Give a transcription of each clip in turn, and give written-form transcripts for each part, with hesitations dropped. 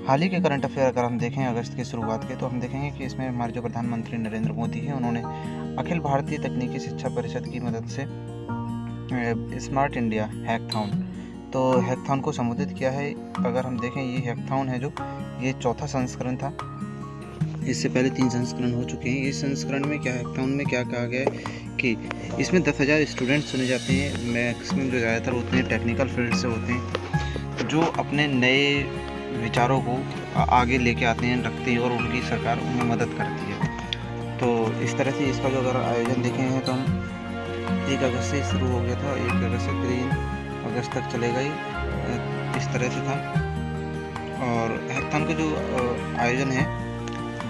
हाल ही के current affair अगर हम देखें अगस्त की शुरुआत के, तो हम देखेंगे कि इसमें हमारे जो प्रधानमंत्री नरेंद्र मोदी हैं, उन्होंने अखिल भारतीय तकनीकी शिक्षा परिषद की मदद से स्मार्ट इंडिया हैकथॉन, तो हैकथॉन को संबोधित किया है। अगर हम देखें, ये हैकथॉन है जो ये चौथा संस्करण था। इससे पहले 3 संस्करण हो चुके हैं। इस संस्करण में क्या, हैकथॉन में क्या कहा गया है कि इसमें 10,000 स्टूडेंट्स चुने जाते हैं। मैक्सिमम जो ज़्यादातर होते हैं टेक्निकल फील्ड से होते हैं, जो अपने नए विचारों को आगे लेके आते हैं, रखते हैं, और उनकी सरकार उनमें मदद करती है। तो इस तरह से इसका जो अगर आयोजन देखें हैं तो हम 1 अगस्त से शुरू हो गया था, 1 अगस्त से 3 अगस्त तक चलेगा। ही इस तरह से था। और हैकथॉन का जो आयोजन है,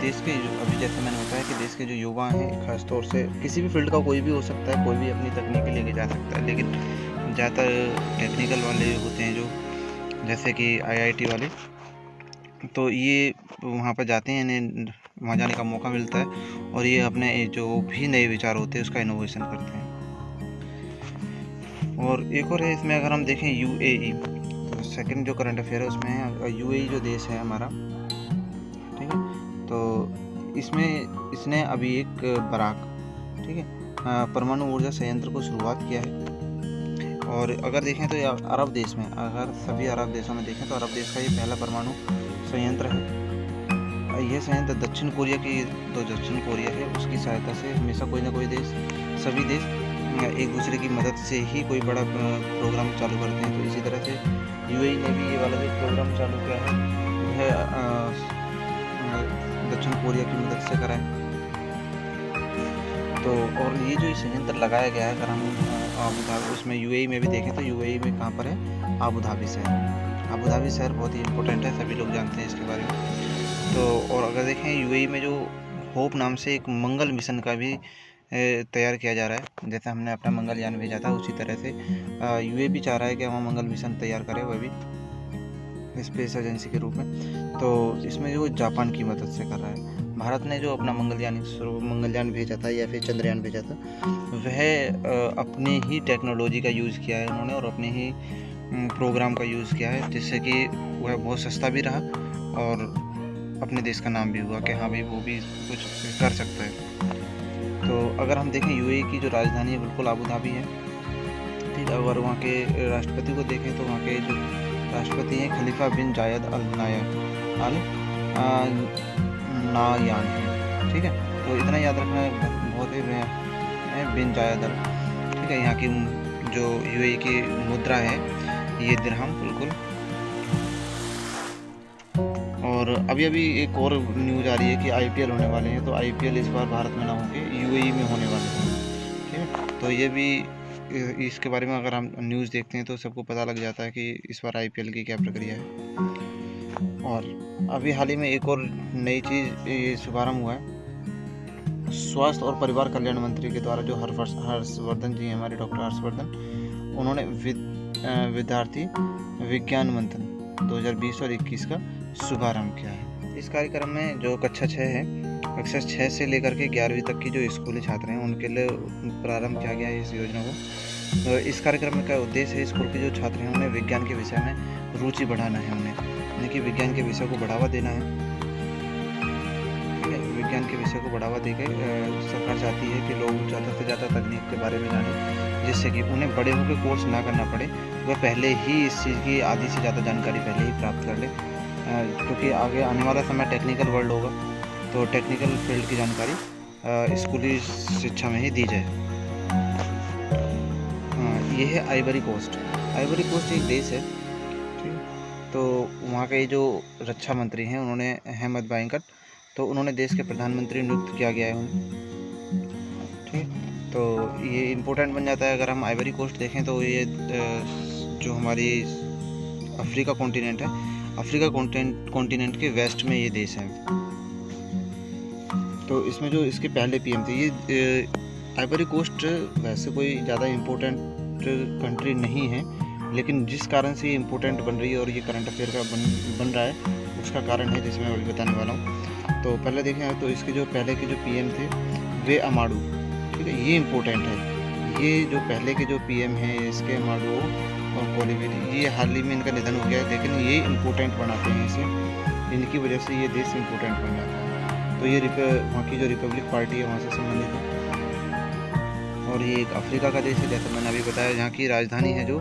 देश के अभी जैसे मैंने बताया कि देश के जो युवा हैं, खास तौर से किसी भी फील्ड का कोई भी हो सकता है, कोई भी अपनी तकनीकी लेके जा सकता है, लेकिन ज़्यादातर टेक्निकल वाले होते हैं जो, जैसे कि IIT वाले, तो ये वहाँ पर जाते हैं, इन्हें वहाँ जाने का मौका मिलता है और ये अपने जो भी नए विचार होते हैं उसका इनोवेशन करते हैं। और एक और है इसमें, अगर हम देखें UAE, तो सेकंड जो करंट अफेयर है उसमें है UAE जो देश है हमारा, ठीक है। तो इसमें इसने अभी एक बराक, ठीक है, परमाणु ऊर्जा संयंत्र को शुरुआत किया है। और अगर देखें तो अरब देश में, अगर सभी अरब देशों में देखें तो अरब देश का ये पहला परमाणु संयंत्र है। यह संयंत्र दक्षिण कोरिया है, उसकी सहायता से हमेशा कोई ना कोई देश, सभी देश एक दूसरे की मदद से ही कोई बड़ा प्रोग्राम चालू करते हैं। तो इसी तरह से UAE ने भी ये वाला जो प्रोग्राम चालू किया है वह दक्षिण कोरिया की मदद से करा है। तो और ये जो संयंत्र लगाया गया है, अगर हम आबू धाबी, उसमें UAE में भी देखें तो UAE में कहाँ पर है, आबू धाबी शहर। आबू धाबी शहर बहुत ही इम्पोर्टेंट है, सभी लोग जानते हैं इसके बारे में। तो और अगर देखें UAE में जो होप नाम से एक मंगल मिशन का भी तैयार किया जा रहा है। जैसे हमने अपना मंगलयान भेजा था, उसी तरह से UAE भी चाह रहा है कि हम मंगल मिशन तैयार करें, वह भी स्पेस एजेंसी के रूप में। तो इसमें जो जापान की मदद से कर रहा है। भारत ने जो अपना मंगलयान भेजा था या फिर चंद्रयान भेजा था, वह अपने ही टेक्नोलॉजी का यूज़ किया है उन्होंने, और अपने ही प्रोग्राम का यूज़ किया है, जिससे कि वह बहुत सस्ता भी रहा और अपने देश का नाम भी हुआ कि हाँ भाई वो भी कुछ कर सकता है। तो अगर हम देखें UAE की जो राजधानी है बिल्कुल आबू धाबी है, ठीक है। अगर वहाँ के राष्ट्रपति को देखें तो वहाँ के जो राष्ट्रपति हैं खलीफा बिन जायद अल नायान है, ठीक है। तो इतना याद रखना बहुत ही बिन जायद अल, ठीक है। यहाँ की जो UAE की मुद्रा है ये दिरहम, बिल्कुल। और अभी एक और न्यूज़ आ रही है कि IPL होने वाले हैं, तो IPL इस बार भारत में ना होके UAE में होने वाले हैं, ठीक है। तो ये भी, इसके बारे में अगर हम न्यूज़ देखते हैं तो सबको पता लग जाता है कि इस बार IPL की क्या प्रक्रिया है। और अभी हाल ही में एक और नई चीज़ ये शुभारंभ हुआ है, स्वास्थ्य और परिवार कल्याण मंत्री के द्वारा, जो हर्षवर्धन जी हैं, हमारे डॉक्टर हर्षवर्धन, उन्होंने विद्यार्थी विज्ञान मंथन 2020 और 21 का शुभारंभ किया है। इस कार्यक्रम में जो कक्षा 6 है, कक्षा 6 से लेकर के 11वीं तक की जो स्कूली छात्र हैं उनके लिए प्रारंभ किया गया है इस योजना को। तो इस कार्यक्रम में क्या उद्देश्य है, स्कूल के जो छात्र हैं उन्हें विज्ञान के विषय में रुचि बढ़ाना है, यानी कि विज्ञान के विषय को बढ़ावा देना है, ठीक है। विज्ञान के विषय को बढ़ावा देकर सरकार चाहती है कि लोग ज़्यादा से ज़्यादा तकनीक के बारे में जानें, जिससे कि उन्हें बड़े होकर कोर्स ना करना पड़े, वह पहले ही इस चीज़ की आधी से ज़्यादा जानकारी पहले ही प्राप्त कर ले, क्योंकि आगे आने वाला समय टेक्निकल वर्ल्ड होगा, तो टेक्निकल फील्ड की जानकारी स्कूली शिक्षा में ही दी जाए। ये है आइवरी कोस्ट। आइवरी कोस्ट एक देश है, ठीक। तो वहाँ के जो रक्षा मंत्री हैं उन्होंने अहमद बैंकट, तो उन्होंने देश के प्रधानमंत्री नियुक्त किया गया है उन्हें, ठीक। तो ये इम्पोर्टेंट बन जाता है। अगर हम आइवरी कोस्ट देखें तो ये जो हमारी अफ्रीका कॉन्टिनेंट है, अफ्रीका कॉन्टिनेंट के वेस्ट में ये देश है। तो इसमें जो इसके पहले PM थे, ये आइवरी कोस्ट वैसे कोई ज़्यादा इम्पोर्टेंट कंट्री नहीं है, लेकिन जिस कारण से ये इम्पोर्टेंट बन रही है और ये करंट अफेयर का बन रहा है, उसका कारण है जिसमें मैं अभी बताने वाला हूँ। तो पहले देखें तो इसके जो पहले के जो PM थे वे अमाडू, ठीक है, ये इम्पोर्टेंट है। ये जो पहले के जो PM हैं इसके अमाडू और कोलिविरी, ये हाल ही में इनका निधन हो गया है, लेकिन ये इम्पोर्टेंट बनाते हैं इसे। इनकी वजह से ये देश इम्पोर्टेंट बन जाता है। तो ये वहाँ की जो रिपब्लिक पार्टी है वहाँ से संबंधित है। और ये एक अफ्रीका का देश है, जैसे मैंने अभी बताया, जहाँ की राजधानी है जो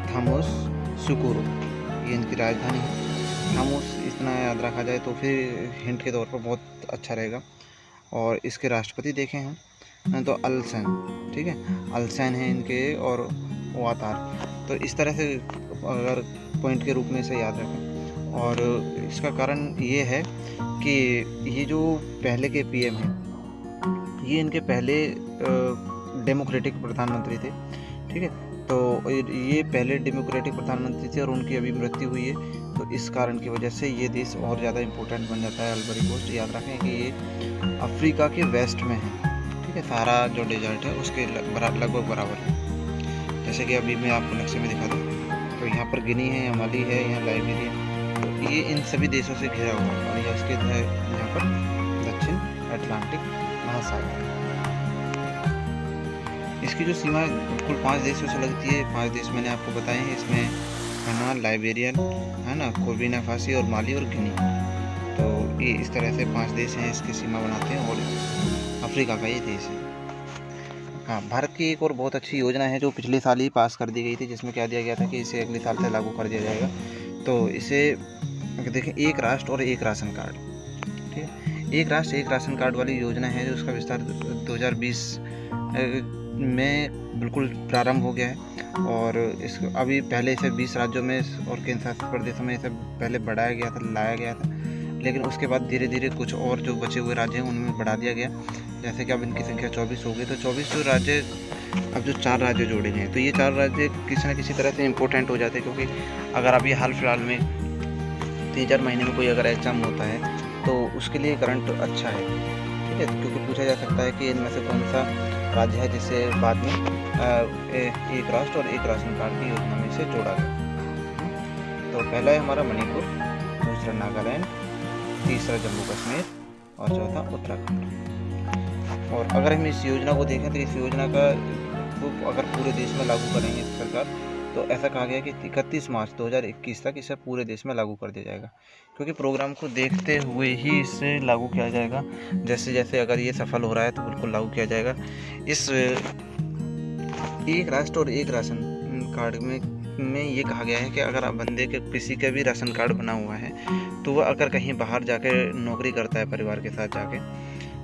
थामोस सुकुरो, ये इनकी राजधानी है। थामोस इतना याद रखा जाए तो फिर हिंट के तौर पर बहुत अच्छा रहेगा। और इसके राष्ट्रपति देखें हम तो अलसैन, ठीक है, अलसैन है इनके, और वातार। तो इस तरह से अगर पॉइंट के रूप में इसे याद रखें। और इसका कारण ये है कि ये जो पहले के पीएम हैं, ये इनके पहले डेमोक्रेटिक प्रधानमंत्री थे, ठीक है। तो ये पहले डेमोक्रेटिक प्रधानमंत्री थे और उनकी अभी मृत्यु हुई है। तो इस कारण की वजह से ये देश और ज़्यादा इम्पोर्टेंट बन जाता है। आइवरी कोस्ट, याद रखें कि ये अफ्रीका के वेस्ट में है, ठीक है, सहारा जो डेजर्ट है उसके लगभग बराबर है। जैसे कि अभी मैं आपको नक्शे में दिखा दूँ, तो यहाँ पर गिनी है, माली है, यहाँ लाइबेरिया, तो ये इन सभी देशों से घिरा हुआ है। और इसके यहाँ पर दक्षिण अटलांटिक महासागर। इसकी जो सीमा कुल 5 देशों से लगती है। 5 देश मैंने आपको बताए हैं, इसमें घना, लाइबेरियन है ना, बुर्किना फासो और माली और गिनी। तो ये इस तरह से 5 देश हैं, इसकी सीमा बनाते हैं, और अफ्रीका का ये देश है। हाँ, भारत की एक और बहुत अच्छी योजना है जो पिछले साल ही पास कर दी गई थी, जिसमें क्या दिया गया था कि इसे अगले साल से लागू कर दिया जाएगा। तो इसे देखें, एक राष्ट्र और एक राशन कार्ड, ठीक है, एक राष्ट्र एक राशन कार्ड वाली योजना है, जो उसका विस्तार 2020 में बिल्कुल प्रारंभ हो गया है। और इस अभी पहले इसे 20 राज्यों में और केंद्र शासित प्रदेशों में इसे पहले बढ़ाया गया था, लाया गया था, लेकिन उसके बाद धीरे धीरे कुछ और जो बचे हुए राज्य हैं उनमें बढ़ा दिया गया। जैसे कि अब इनकी संख्या 24 हो गई। तो 24 जो राज्य, अब जो 4 राज्य जोड़े गए हैं, तो ये 4 राज्य किसी न किसी तरह से इम्पोर्टेंट हो जाते हैं, क्योंकि अगर अभी हाल फिलहाल में 3-4 महीने में कोई अगर एग्ज़ाम होता है तो उसके लिए करंट अच्छा है, ठीक है, क्योंकि पूछा जा सकता है कि इनमें से कौन सा राज्य है जिसे बाद में एक राष्ट्र और एक राशन कार्ड की योजना में से जोड़ा गया। तो पहला है हमारा मणिपुर, दूसरा नागालैंड, तीसरा जम्मू कश्मीर और चौथा उत्तराखंड। और अगर हम इस योजना को देखें तो इस योजना का अगर पूरे देश में लागू करेंगे सरकार, तो ऐसा कहा गया कि 31 मार्च 2021 तक इसे पूरे देश में लागू कर दिया जाएगा, क्योंकि प्रोग्राम को देखते हुए ही इसे लागू किया जाएगा। जैसे जैसे अगर ये सफल हो रहा है तो बिल्कुल लागू किया जाएगा। इस एक राष्ट्र और एक राशन कार्ड में ये कहा गया है कि अगर बंदे के किसी का भी राशन कार्ड बना हुआ है तो वह अगर कहीं बाहर जाकर नौकरी करता है परिवार के साथ जाके,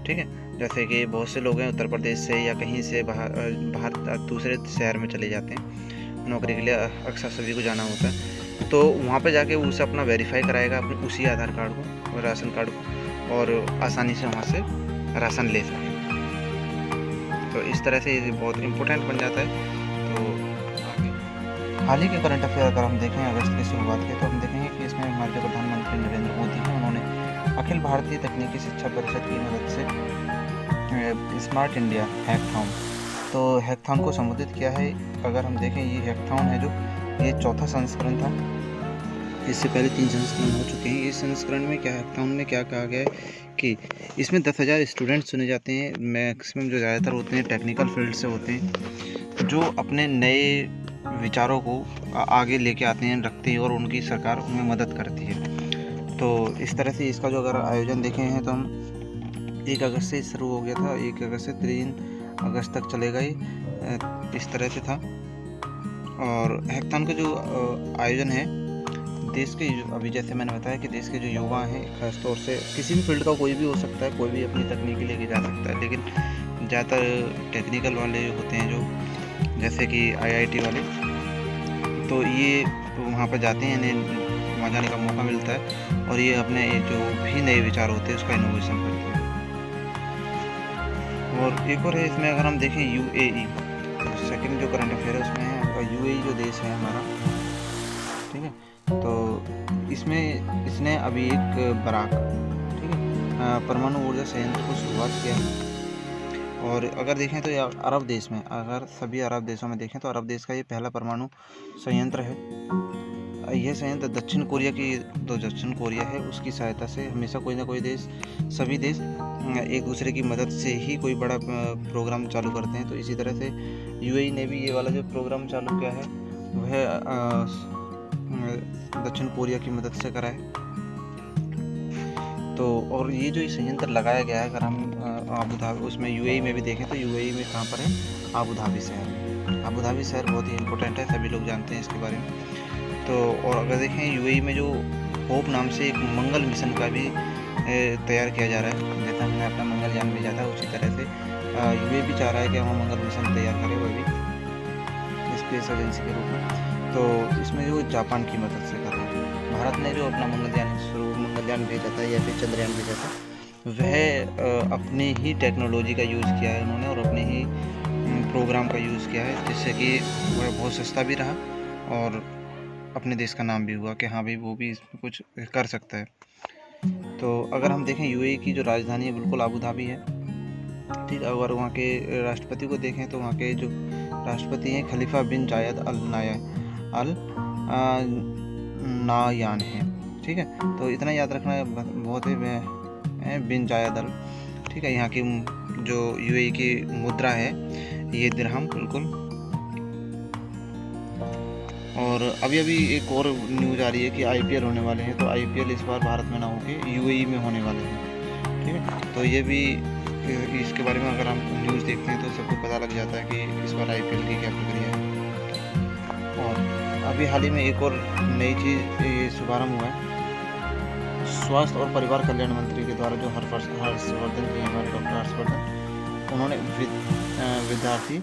ठीक है, जैसे कि बहुत से लोग हैं उत्तर प्रदेश से या कहीं से बाहर दूसरे शहर में चले जाते हैं नौकरी के लिए, अक्सर सभी को जाना होता है, तो वहाँ पे जाके वो उसे अपना वेरीफाई कराएगा अपने उसी आधार कार्ड को और राशन कार्ड को, और आसानी से वहाँ से राशन ले सके। तो इस तरह से ये बहुत इम्पोर्टेंट बन जाता है। तो हाल ही के करंट अफेयर अगर हम देखें अगस्त की शुरुआत के, तो हम देखेंगे कि इसमें हमारे जो प्रधानमंत्री नरेंद्र मोदी हैं, उन्होंने अखिल भारतीय तकनीकी शिक्षा परिषद की मदद से स्मार्ट इंडिया हैकथॉन, तो हैकथॉन को संबोधित किया है। अगर हम देखें, ये हैकथॉन है जो ये 4था संस्करण था, इससे पहले 3 संस्करण हो चुके हैं। इस संस्करण में क्या, हैकथॉन में क्या कहा गया है कि इसमें 10,000 स्टूडेंट्स चुने जाते हैं, मैक्सिमम जो ज़्यादातर होते हैं टेक्निकल फील्ड से होते हैं, जो अपने नए विचारों को आगे लेके आते हैं, रखते हैं, और उनकी सरकार उनमें मदद करती है। तो इस तरह से इसका जो अगर आयोजन देखे हैं तो हम 1 अगस्त से शुरू हो गया था, 1 अगस्त से 3 अगस्त तक चलेगा, ये इस तरह से था। और हैकथॉन का जो आयोजन है देश के, अभी जैसे मैंने बताया कि देश के जो युवा हैं, खासतौर से किसी भी फील्ड का कोई भी हो सकता है, कोई भी अपनी तकनीकी लेके जा सकता है, लेकिन ज़्यादातर टेक्निकल वाले होते हैं जो, जैसे कि IIT वाले, तो ये वहाँ पर जाते हैं, इन्हें वहाँ जाने का मौका मिलता है और ये अपने जो भी नए विचार होते हैं उसका इनोवेशन करते हैं। और एक और है इसमें, अगर हम देखें UAE, तो सेकंड जो करंट अफेयर है उसमें है UAE जो देश है हमारा, ठीक है, तो इसमें इसने अभी एक बराक, ठीक है, परमाणु ऊर्जा संयंत्र को शुरुआत किया है। और अगर देखें तो अरब देश में, अगर सभी अरब देशों में देखें तो अरब देश का ये पहला परमाणु संयंत्र है। यह संयंत्र दक्षिण कोरिया है, उसकी सहायता से हमेशा कोई ना कोई देश, सभी देश एक दूसरे की मदद से ही कोई बड़ा प्रोग्राम चालू करते हैं। तो इसी तरह से UAE ने भी ये वाला जो प्रोग्राम चालू किया है वह दक्षिण कोरिया की मदद से करा है। तो और ये जो संयंत्र लगाया गया है, अगर हम आबू धाबी उसमें यूएई में भी देखें तो यूएई में कहाँ पर है, आबू धाबी शहर। आबू धाबी शहर बहुत ही इम्पोर्टेंट है, सभी लोग जानते हैं इसके बारे में। तो और अगर देखें यूएई में जो होप नाम से एक मंगल मिशन का भी तैयार किया जा रहा है। जैसा हमने अपना मंगलयान भेजा था, उसी तरह से यूएई भी चाह रहा है कि हम मंगल मिशन तैयार करें, वह भी स्पेस एजेंसी के रूप में। तो इसमें जो जापान की मदद से कर रहा है। भारत ने जो अपना मंगलयान भेजा था या फिर चंद्रयान भेजा था, वह अपने ही टेक्नोलॉजी का यूज़ किया है उन्होंने और अपने ही प्रोग्राम का यूज़ किया है, जिससे कि वह बहुत सस्ता भी रहा और अपने देश का नाम भी हुआ कि हाँ भाई वो भी इसमें कुछ कर सकता है। तो अगर हम देखें यूएई की जो राजधानी है बिल्कुल आबू धाबी है, ठीक है। अगर वहाँ के राष्ट्रपति को देखें तो वहाँ के जो राष्ट्रपति हैं खलीफा बिन जायद अल नायान है, ठीक है। तो इतना याद रखना बहुत ही बिन जायद अल, ठीक है। यहाँ की जो यूएई की मुद्रा है ये दिरहम बिल्कुल। और अभी एक और न्यूज़ आ रही है कि आईपीएल होने वाले हैं, तो आईपीएल इस बार भारत में ना होके यूएई में होने वाले हैं, ठीक है। तो ये भी इसके बारे में अगर हम न्यूज़ देखते हैं तो सबको पता लग जाता है कि इस बार आईपीएल की क्या प्रक्रिया है। और अभी हाल ही में एक और नई चीज़ शुभारम्भ हुआ है, स्वास्थ्य और परिवार कल्याण मंत्री के द्वारा, जो हर्षवर्धन जी हमारे डॉक्टर हर्षवर्धन, उन्होंने विद्यार्थी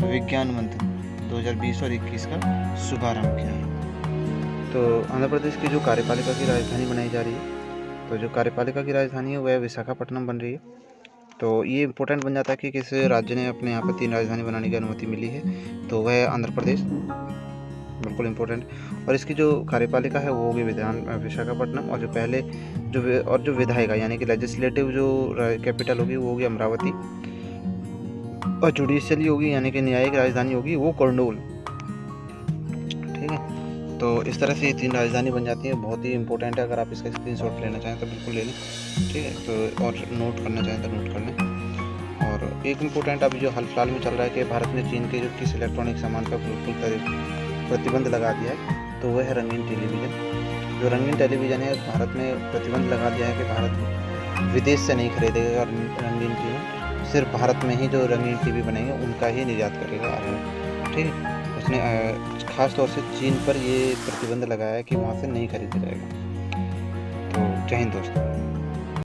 विज्ञान मंथन 2020 और 21 का शुभारंभ किया है। तो आंध्र प्रदेश की जो कार्यपालिका की राजधानी बनाई जा रही है, तो जो कार्यपालिका की राजधानी है वह विशाखापट्टनम बन रही है। तो ये इम्पोर्टेंट बन जाता है कि किस राज्य ने अपने यहाँ पर 3 राजधानी बनाने की अनुमति मिली है, तो वह आंध्र प्रदेश, बिल्कुल इम्पोर्टेंट। और इसकी जो कार्यपालिका है वो होगी विशाखापट्टनम, और जो पहले जो विधायिका यानी कि लेजिस्लेटिव जो कैपिटल होगी वो होगी अमरावती, और जुडिशियली होगी यानी कि न्यायिक राजधानी होगी वो कर्नूल, ठीक है। तो इस तरह से ये 3 राजधानी बन जाती है, बहुत ही इंपॉर्टेंट है। अगर आप इसका स्क्रीनशॉट लेना चाहें तो बिल्कुल ले लें, ठीक है। तो और नोट करना चाहें तो नोट कर लें। और एक इम्पोर्टेंट अभी जो हाल फिलहाल में चल रहा है कि भारत ने चीन के जो किस इलेक्ट्रॉनिक सामान पर बिल्कुल प्रतिबंध लगा दिया है, तो वह है रंगीन टेलीविज़न। जो रंगीन टेलीविज़न है, भारत में प्रतिबंध लगा दिया है कि भारत विदेश से नहीं खरीदेगा रंगीन टीवी, सिर्फ भारत में ही जो रंगीन टीवी बनेंगे उनका ही निर्यात करेगा, ठीक है। उसने ख़ास तौर से चीन पर ये प्रतिबंध लगाया है कि वहाँ से नहीं खरीदा जाएगा। तो जय हिंद दोस्तों।